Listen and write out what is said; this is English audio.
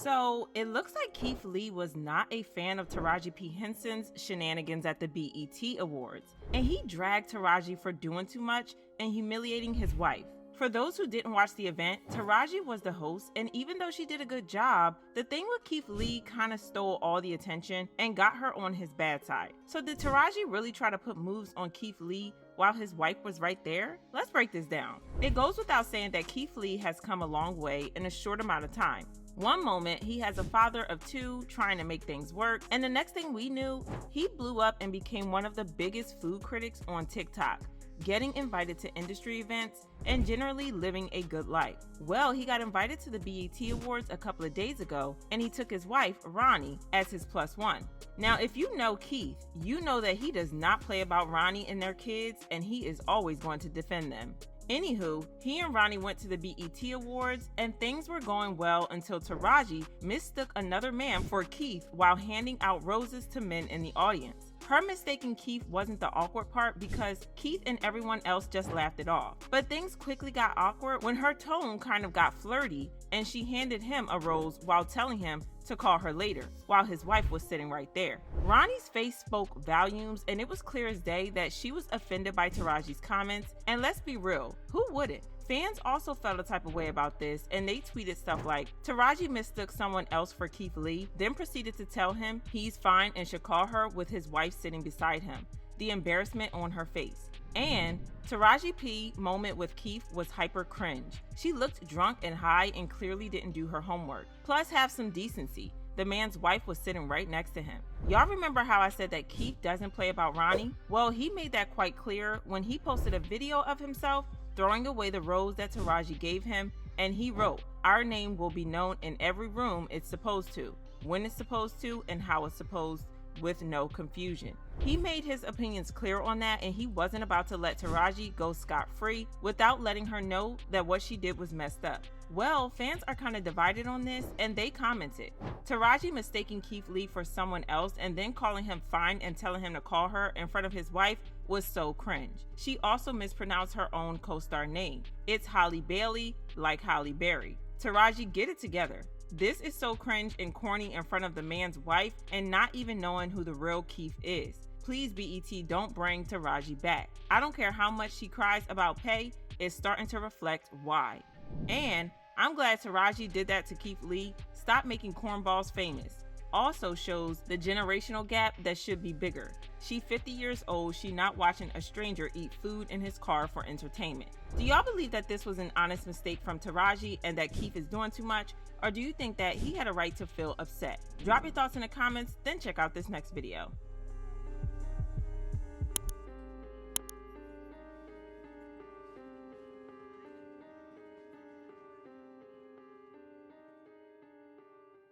So, it looks like Keith Lee was not a fan of Taraji P Henson's shenanigans at the BET Awards, and he dragged Taraji for doing too much and humiliating his wife. For those who didn't watch the event, Taraji was the host, and even though she did a good job, the thing with Keith Lee kind of stole all the attention and got her on his bad side. So did Taraji really try to put moves on Keith Lee while his wife was right there? Let's break this down. It goes without saying that Keith Lee has come a long way in a short amount of time. One moment, he has a father of two trying to make things work, and the next thing we knew, he blew up and became one of the biggest food critics on TikTok, getting invited to industry events, and generally living a good life. Well, he got invited to the BET Awards a couple of days ago, and he took his wife, Ronnie, as his plus one. Now, if you know Keith, you know that he does not play about Ronnie and their kids, and he is always going to defend them. Anywho, he and Ronnie went to the BET Awards, and things were going well until Taraji mistook another man for Keith while handing out roses to men in the audience. Her mistaking Keith wasn't the awkward part because Keith and everyone else just laughed it off. But things quickly got awkward when her tone kind of got flirty and she handed him a rose while telling him to call her later, while his wife was sitting right there. Ronnie's face spoke volumes, and it was clear as day that she was offended by Taraji's comments, and let's be real, who wouldn't? Fans also felt a type of way about this, and they tweeted stuff like, Taraji mistook someone else for Keith Lee, then proceeded to tell him he's fine and should call her with his wife sitting beside him. The embarrassment on her face. And Taraji P moment with Keith was hyper cringe. She looked drunk and high and clearly didn't do her homework. Plus have some decency. The man's wife was sitting right next to him. Y'all remember how I said that Keith doesn't play about Ronnie? Well, he made that quite clear when he posted a video of himself throwing away the rose that Taraji gave him, and he wrote, "Our name will be known in every room it's supposed to, when it's supposed to, and how it's supposed, with no confusion." He made his opinions clear on that, and he wasn't about to let Taraji go scot-free without letting her know that what she did was messed up. Well, fans are kind of divided on this, and they commented, Taraji mistaking Keith Lee for someone else and then calling him fine and telling him to call her in front of his wife was so cringe. She also mispronounced her own co-star name. It's Holly Bailey, like Holly Berry. Taraji, get it together. This is so cringe and corny in front of the man's wife and not even knowing who the real Keith is. Please, BET, don't bring Taraji back. I don't care how much she cries about pay, it's starting to reflect why. And I'm glad Taraji did that to Keith Lee. Stop making cornballs famous. Also shows the generational gap that should be bigger. She 50 years old, she not watching a stranger eat food in his car for entertainment. Do y'all believe that this was an honest mistake from Taraji and that Keith is doing too much? Or do you think that he had a right to feel upset? Drop your thoughts in the comments, then check out this next video.